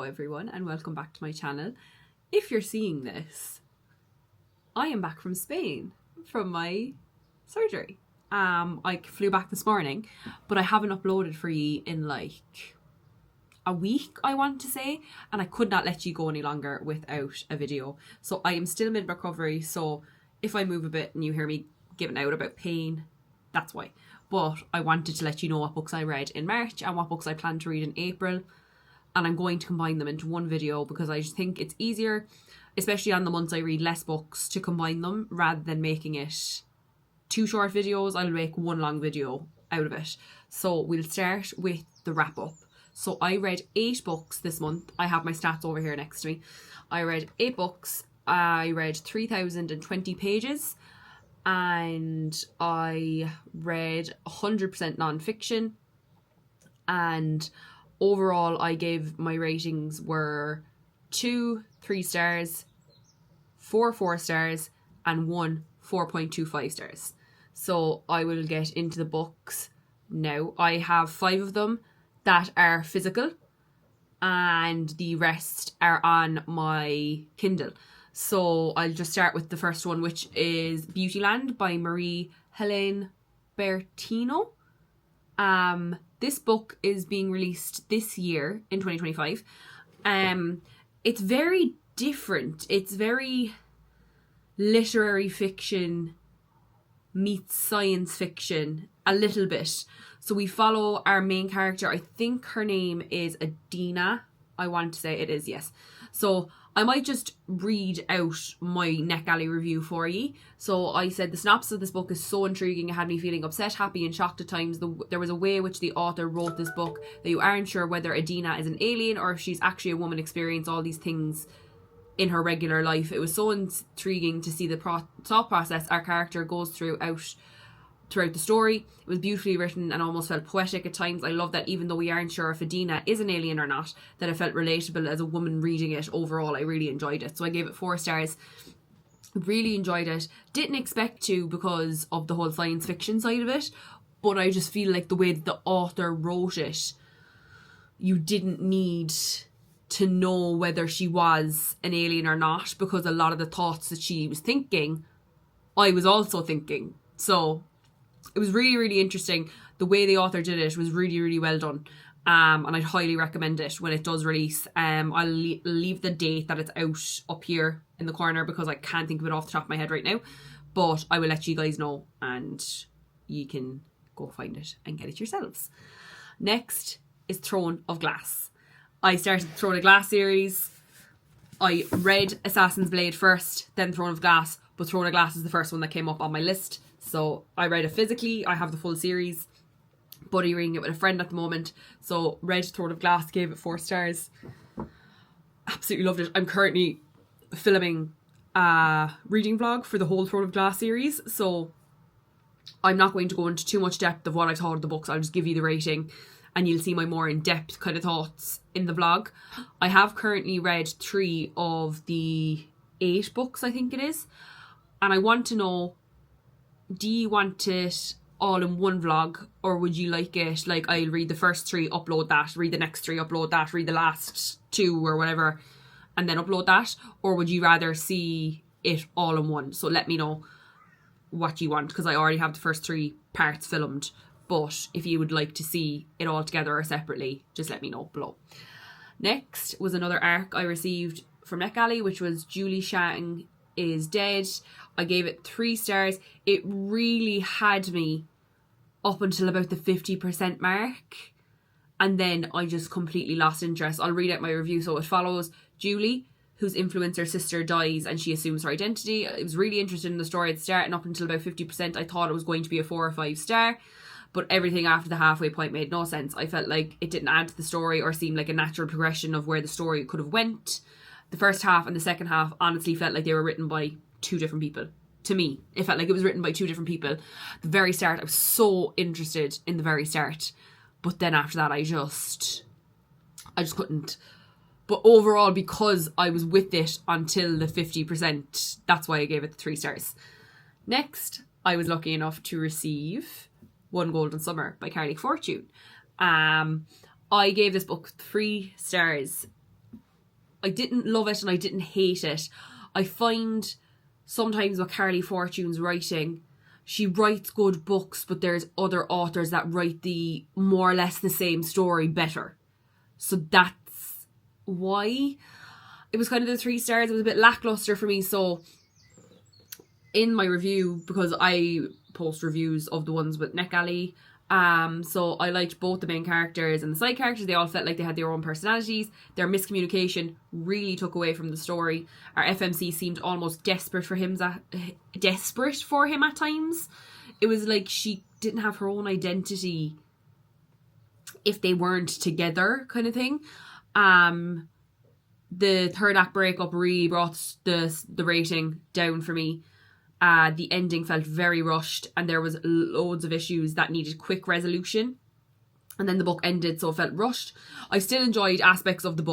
everyone, and welcome back to my channel. If you're seeing this, I am back from Spain from my surgery. I flew back this morning, but I haven't uploaded for you in like a week, I want to say, and I could not let you go any longer without a video. So I am still mid-recovery, so if I move a bit and you hear me giving out about pain, that's why. But I wanted to let you know what books I read in March and what books I plan to read in April. And I'm going to combine them into one video because I just think it's easier, especially on the months I read less books, to combine them rather than making it two short videos. I'll make one long video out of it. So we'll start with the wrap up. So I read 8 books this month. I have my stats over here next to me. I read 8 books. I read 3,020 pages. And I read 100% non-fiction. And overall, I gave my ratings were 2 3 stars, 4 4 stars, and 1 4.25 stars. So I will get into the books now. I have 5 of them that are physical, and the rest are on my Kindle. So I'll just start with the first one, which is Beautyland by Marie-Helene Bertino. This book is being released this year in 2025. It's very different. It's very literary fiction meets science fiction a little bit. So we follow our main character. I think her name is Adina. I want to say it is, yes. So I might just read out my NetGalley review for you. So I said the synopsis of this book is so intriguing, it had me feeling upset, happy and shocked at times. There was a way in which the author wrote this book that you aren't sure whether Adina is an alien or if she's actually a woman experiencing all these things in her regular life. It was so intriguing to see the thought process our character goes throughout the story. It was beautifully written and almost felt poetic at times. I love that even though we aren't sure if Adina is an alien or not, that it felt relatable as a woman reading it. Overall, I really enjoyed it. So I gave it 4 stars. Really enjoyed it. Didn't expect to because of the whole science fiction side of it, but I just feel like the way that the author wrote it, you didn't need to know whether she was an alien or not, because a lot of the thoughts that she was thinking, I was also thinking. So it was really, really interesting. The way the author did it was really, really well done. And I'd highly recommend it when it does release. I'll leave the date that it's out up here in the corner because I can't think of it off the top of my head right now. But I will let you guys know and you can go find it and get it yourselves. Next is Throne of Glass. I started the Throne of Glass series. I read Assassin's Blade first, then Throne of Glass. But Throne of Glass is the first one that came up on my list. So I read it physically. I have the full series. Buddy reading it with a friend at the moment. So read Throne of Glass, gave it 4 stars. Absolutely loved it. I'm currently filming a reading vlog for the whole Throne of Glass series. So I'm not going to go into too much depth of what I thought of the books. I'll just give you the rating and you'll see my more in-depth kind of thoughts in the vlog. I have currently read 3 of the 8 books, I think it is. And I want to know, do you want it all in one vlog, or would you like it like I'll read the first 3, upload that, read the next 3, upload that, read the last 2 or whatever, and then upload that? Or would you rather see it all in one? So let me know what you want, because I already have the first 3 parts filmed. But if you would like to see it all together or separately, just let me know below. Next was another arc I received from NetGalley, which was Julie Zhang is Dead. I gave it 3 stars. It really had me up until about the 50% mark, and then I just completely lost interest. I'll read out my review. So it follows Julie, whose influencer sister dies and she assumes her identity. I was really interested in the story at the start, and up until about 50% I thought it was going to be a 4 or 5 star, but everything after the halfway point made no sense. I felt like it didn't add to the story or seem like a natural progression of where the story could have went. The first half and the second half honestly felt like they were written by 2 different people. To me, it felt like it was written by 2 different people. The very start, I was so interested in the very start, but then after that I just couldn't. But overall, because I was with it until the 50%, that's why I gave it 3 stars. Next, I was lucky enough to receive One Golden Summer by Carley Fortune. I gave this book 3 stars. I didn't love it and I didn't hate it. I find sometimes with Carley Fortune's writing, she writes good books, but there's other authors that write the more or less the same story better. So that's why it was kind of the 3 stars. It was a bit lackluster for me. So in my review, because I post reviews of the ones with Neck Alley, so I liked both the main characters and the side characters. They all felt like they had their own personalities. Their miscommunication really took away from the story. Our FMC seemed almost desperate for him at times. It was like she didn't have her own identity if they weren't together, kind of thing. The third act breakup really brought the rating down for me. The ending felt very rushed and there was loads of issues that needed quick resolution. And then the book ended, so it felt rushed. I still enjoyed aspects of the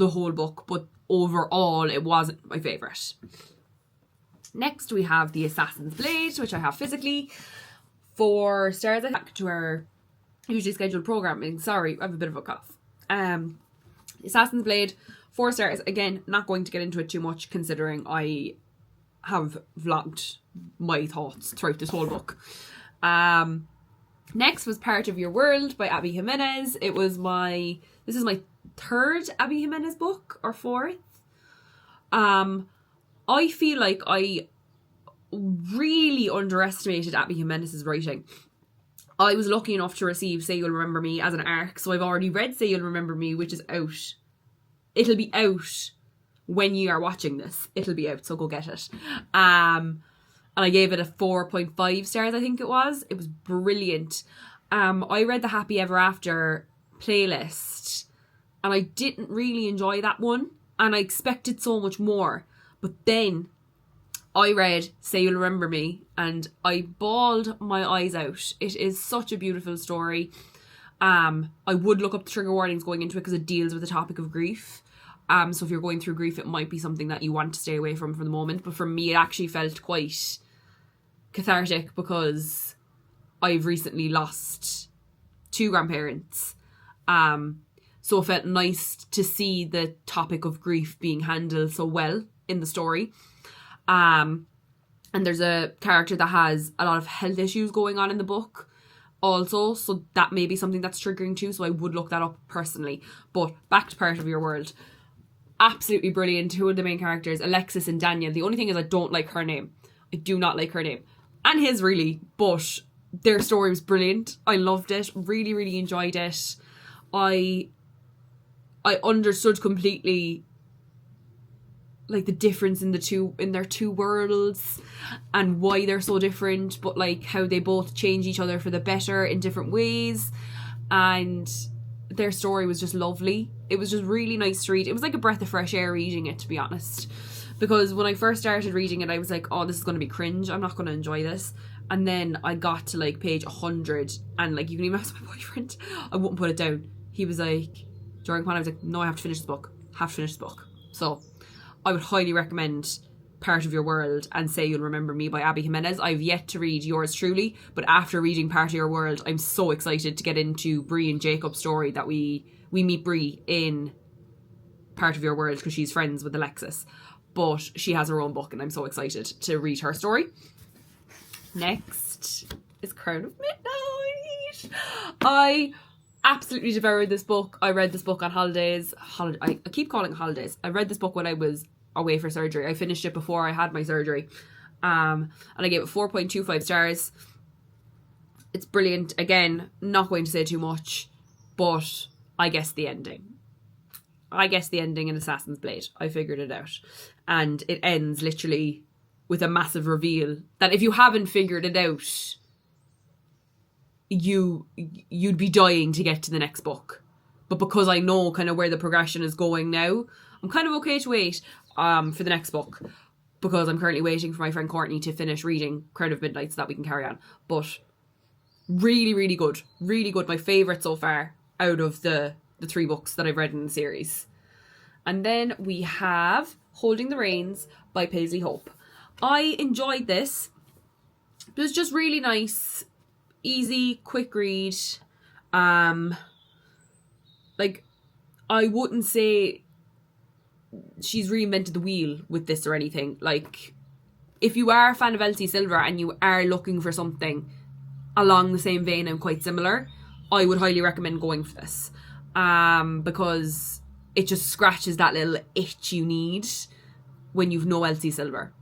whole book, but overall it wasn't my favourite. Next we have The Assassin's Blade, which I have physically. 4 stars. Back to our usually scheduled programming. Sorry, I have a bit of a cough. Assassin's Blade, 4 stars. Again, not going to get into it too much considering I have vlogged my thoughts throughout this whole book. Next was Part of Your World by Abby Jimenez. This is my 3rd Abby Jimenez book, or 4th. I feel like I really underestimated Abby Jimenez's writing. I was lucky enough to receive Say You'll Remember Me as an ARC, so I've already read Say You'll Remember Me, which is out. It'll be out when you are watching this. It'll be out, so go get it. And I gave it a 4.5 stars, I think it was. It was brilliant. I read the Happy Ever After playlist and I didn't really enjoy that one, and I expected so much more. But then I read Say You'll Remember Me and I bawled my eyes out. It is such a beautiful story. I would look up the trigger warnings going into it because it deals with the topic of grief. So if you're going through grief, it might be something that you want to stay away from for the moment. But for me, it actually felt quite cathartic because I've recently lost 2 grandparents. So it felt nice to see the topic of grief being handled so well in the story. And there's a character that has a lot of health issues going on in the book also, so that may be something that's triggering too, so I would look that up personally. But back to Part of Your World. Absolutely brilliant. 2 of the main characters, Alexis and Daniel. The only thing is I don't like her name. I do not like her name. And his, really. But their story was brilliant. I loved it. Really, really enjoyed it. I understood completely like the difference in their 2 worlds and why they're so different, but like how they both change each other for the better in different ways. And their story was just lovely. It was just really nice to read. It was like a breath of fresh air reading it, to be honest. Because when I first started reading it, I was like, oh, this is going to be cringe. I'm not going to enjoy this. And then I got to like page 100 and like, you can even ask my boyfriend. I wouldn't put it down. He was like, during the I was like, no, I have to finish this book. So I would highly recommend Part of Your World and Say You'll Remember Me by Abby Jimenez. I've yet to read yours truly, but after reading Part of Your World, I'm so excited to get into Bree and Jacob's story that we meet Bree in Part of Your World because she's friends with Alexis. But she has her own book and I'm so excited to read her story. Next is Crown of Midnight. I absolutely devoured this book. I read this book on holidays. I keep calling it holidays. I read this book when I was away for surgery. I finished it before I had my surgery. And I gave it 4.25 stars. It's brilliant. Again, not going to say too much, but I guessed the ending. In Assassin's Blade. I figured it out. And it ends literally with a massive reveal that if you haven't figured it out, you'd be dying to get to the next book. But because I know kind of where the progression is going now, I'm kind of okay to wait for the next book, because I'm currently waiting for my friend Courtney to finish reading Crown of Midnight so that we can carry on. But really, really good. Really good. My favourite so far out of the 3 books that I've read in the series. And then we have Holding the Reins by Paisley Hope. I enjoyed this. It was just really nice. Easy, quick read. Like, I wouldn't say she's reinvented the wheel with this or anything. Like, if you are a fan of Elsie Silver and you are looking for something along the same vein and quite similar, I would highly recommend going for this. Because it just scratches that little itch you need when you've no Elsie Silver.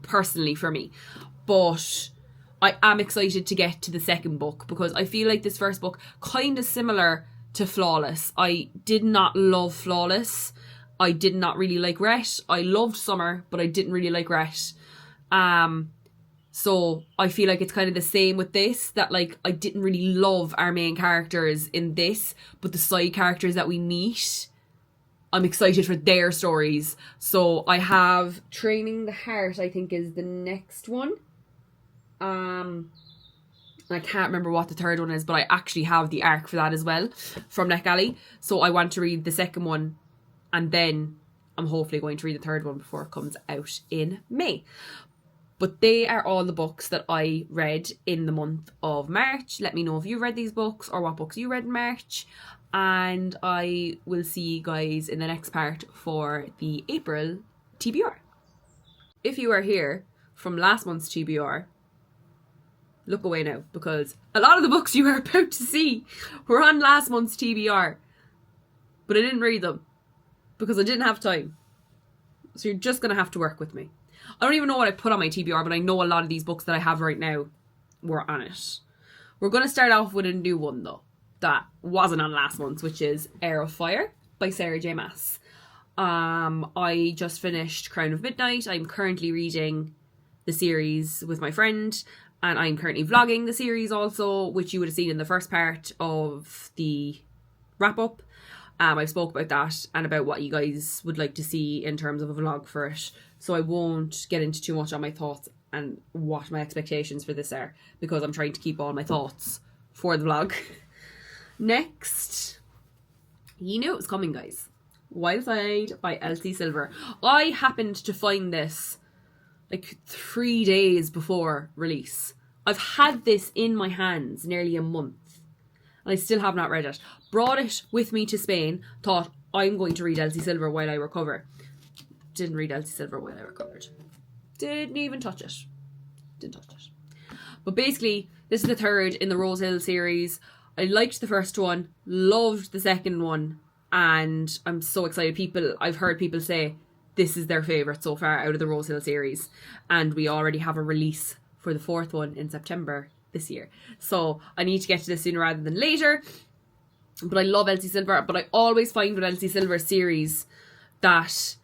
Personally, for me. But I am excited to get to the second book because I feel like this first book, kind of similar to Flawless. I did not love Flawless. I did not really like Rhett. I loved Summer, but I didn't really like Rhett. So I feel like it's kind of the same with this, that like I didn't really love our main characters in this, but the side characters that we meet, I'm excited for their stories. So I have Training the Heart, I think is the next one. I can't remember what the third one is, but I actually have the arc for that as well from NetGalley. So I want to read the second one, and then I'm hopefully going to read the third one before it comes out in May. But they are all the books that I read in the month of March. Let me know if you read these books or what books you read in March. And I will see you guys in the next part for the April TBR. If you are here from last month's TBR, look away now, because a lot of the books you are about to see were on last month's TBR. But I didn't read them because I didn't have time. So you're just going to have to work with me. I don't even know what I put on my TBR, but I know a lot of these books that I have right now were on it. We're going to start off with a new one, though, that wasn't on last month, which is Heir of Fire by J.Maas. I just finished Crown of Midnight. I'm currently reading the series with my friend, and I'm currently vlogging the series also, which you would have seen in the first part of the wrap-up. I spoke about that and about what you guys would like to see in terms of a vlog for it. So I won't get into too much on my thoughts and what my expectations for this are, because I'm trying to keep all my thoughts for the vlog. Next, you knew it was coming, guys. Wildside by Elsie Silver. I happened to find this like 3 days before release. I've had this in my hands nearly a month and I still have not read it. Brought it with me to Spain, thought I'm going to read Elsie Silver while I recover. Didn't read Elsie Silver while I recovered. Didn't even touch it. Didn't touch it. But basically, this is the third in the Rose Hill series. I liked the first one, loved the second one, and I'm so excited. I've heard people say this is their favourite so far out of the Rose Hill series. And we already have a release for the fourth one in September this year. So I need to get to this sooner rather than later. But I love Elsie Silver. But I always find with Elsie Silver series that,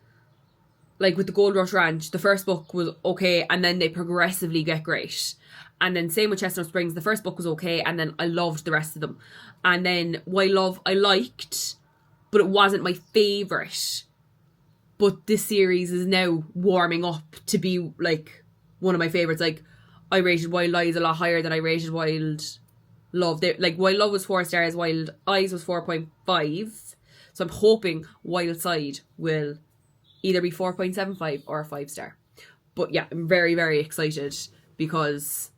like with the Gold Rush Ranch, the first book was okay and then they progressively get great. And then same with Chestnut Springs, the first book was okay and then I loved the rest of them. And then Why Love I liked, but it wasn't my favourite. But this series is now warming up to be like one of my favourites. Like, I rated Wild Lies a lot higher than I rated Wild Love. Like, Wild Love was 4 stars, Wild Eyes was 4.5. So I'm hoping Wild Side will either be 4.75 or a 5 star. But yeah, I'm very, very excited because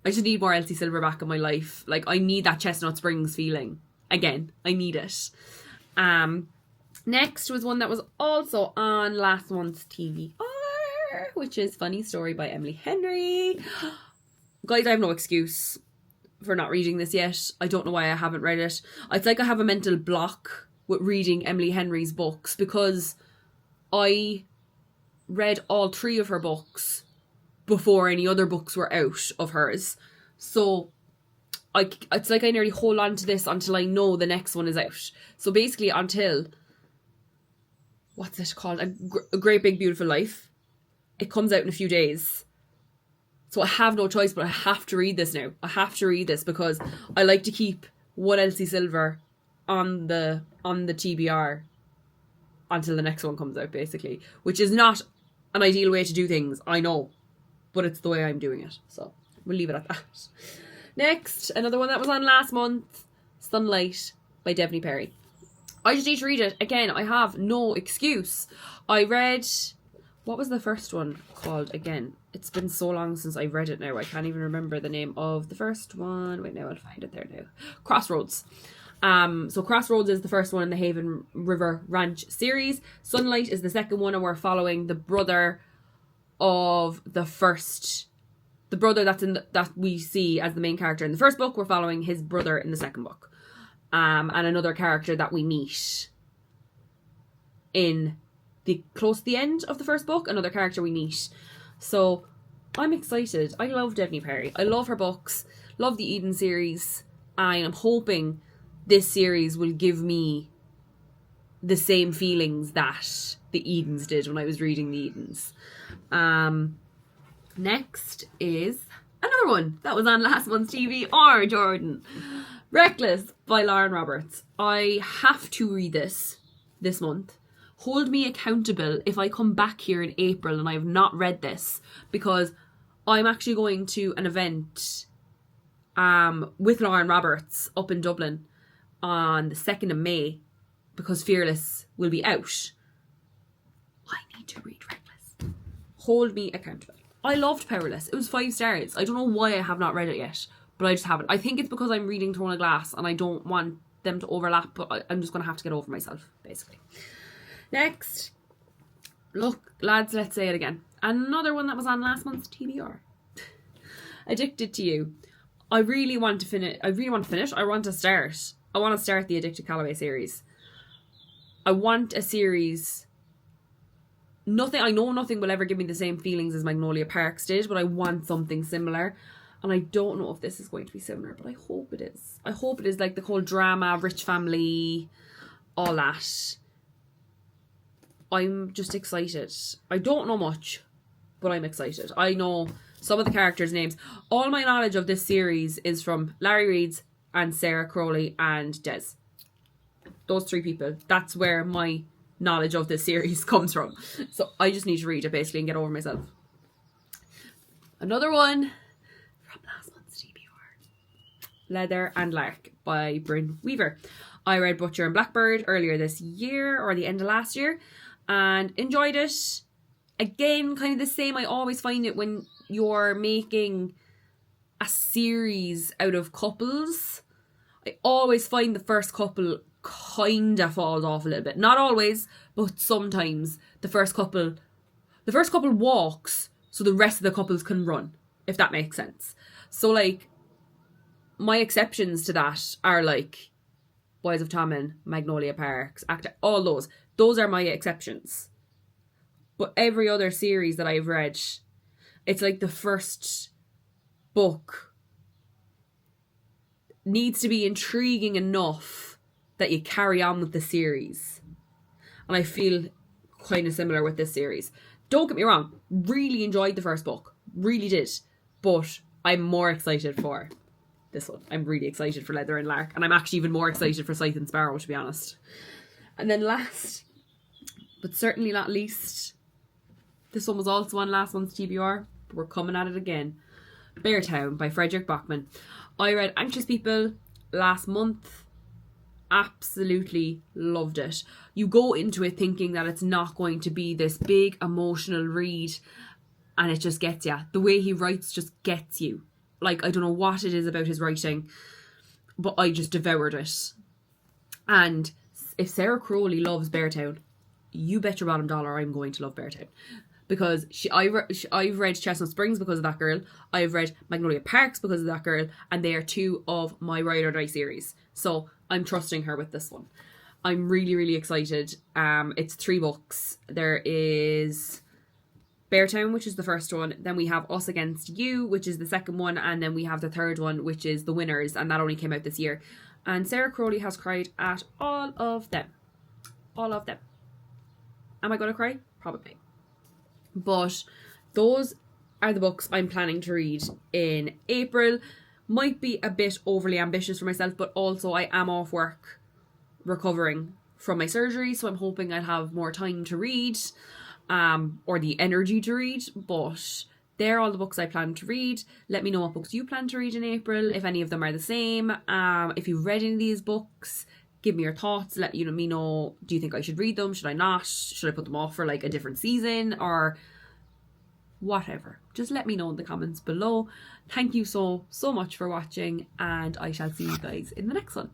I just need more Elsie Silver back in my life. Like, I need that Chestnut Springs feeling. Again, I need it. Next was one that was also on last month's TBR, which is Funny Story by Emily Henry. Guys, I have no excuse for not reading this yet. I don't know why I haven't read it. It's like I have a mental block with reading Emily Henry's books because I read all 3 of her books before any other books were out of hers. So it's like I nearly hold on to this until I know the next one is out. So basically until, what's it called? A Great Big Beautiful Life. It comes out in a few days. So I have no choice, but I have to read this now. I have to read this because I like to keep one Elsie Silver on the TBR until the next one comes out, basically. Which is not an ideal way to do things, I know. But it's the way I'm doing it. So we'll leave it at that. Next, another one that was on last month, Sunlight by Devney Perry. I just need to read it. Again, I have no excuse. I read... What was the first one called again? It's been so long since I read it now. I can't even remember the name of the first one. Wait, now I'll find it there now. Crossroads. So Crossroads is the first one in the Haven River Ranch series. Sunlight is the second one, and we're following the brother of the brother that we see as the main character in the first book. We're following his brother in the second book. And another character that we meet in close to the end of the first book, another character we meet. So I'm excited. I love Devney Perry. I love her books. Love the Eden series. I am hoping this series will give me the same feelings that the Edens did when I was reading the Edens. Next is another one that was on last month's TBR, Jordyn. Reckless by Lauren Roberts. I have to read this month. Hold me accountable if I come back here in April and I have not read this, because I'm actually going to an event with Lauren Roberts up in Dublin on the 2nd of May, because Fearless will be out. I need to read Reckless. Hold me accountable. I loved Powerless. It was 5 stars. I don't know why I have not read it yet, but I just haven't. I think it's because I'm reading Throne of Glass and I don't want them to overlap, but I'm just going to have to get over myself, basically. Next. Look, lads, let's say it again. Another one that was on last month's TBR. Addicted to You. I really want to finish. I want to start. I want to start the Addicted Callaway series. I want a series. I know nothing will ever give me the same feelings as Magnolia Parks did, but I want something similar. And I don't know if this is going to be similar, but I hope it is. I hope it is, like the whole drama, rich family, all that. I'm just excited. I don't know much, but I'm excited. I know some of the characters' names. All my knowledge of this series is from Larry Reeds and Sarah Crowley and Des. Those 3 people. That's where my knowledge of this series comes from. So I just need to read it, basically, and get over myself. Another one from last month's TBR. Leather and Lark by Brynne Weaver. I read Butcher and Blackbird earlier this year, or the end of last year, and enjoyed it. Again, kind of the same. I always find it when you're making a series out of couples, I always find the first couple kind of falls off a little bit. Not always, but sometimes the first couple walks so the rest of the couples can run, if that makes sense. So, like, my exceptions to that are like Boys of Tommen, Magnolia Parks, all those. Those are my exceptions. But every other series that I've read, it's like the first book needs to be intriguing enough that you carry on with the series. And I feel kind of similar with this series. Don't get me wrong, really enjoyed the first book. Really did. But I'm more excited for this one. I'm really excited for Leather and Lark. And I'm actually even more excited for Scythe and Sparrow, to be honest. And then last, but certainly not least, this one was also on last month's TBR, but we're coming at it again. Beartown by Fredrik Backman. I read Anxious People last month. Absolutely loved it. You go into it thinking that it's not going to be this big emotional read, and it just gets you. The way he writes just gets you. Like, I don't know what it is about his writing, but I just devoured it. And if Sarah Crowley loves Beartown, you bet your bottom dollar I'm going to love Beartown. Because I've read Chestnut Springs because of that girl. I've read Magnolia Parks because of that girl. And they are 2 of my Ride or Die series. So I'm trusting her with this one. I'm really, really excited. It's 3 books. There is Beartown, which is the first one. Then we have Us Against You, which is the second one. And then we have the third one, which is The Winners. And that only came out this year. And Sarah Crowley has cried at all of them. All of them. Am I going to cry? Probably. But those are the books I'm planning to read in April. Might be a bit overly ambitious for myself, but also I am off work recovering from my surgery, so I'm hoping I'll have more time to read, or the energy to read. But they're all the books I plan to read. Let me know what books you plan to read in April, if any of them are the same. If you've read any of these books, give me your thoughts. Let me know, do you think I should read them? Should I not? Should I put them off for like a different season or whatever? Just let me know in the comments below. Thank you so much for watching, and I shall see you guys in the next one.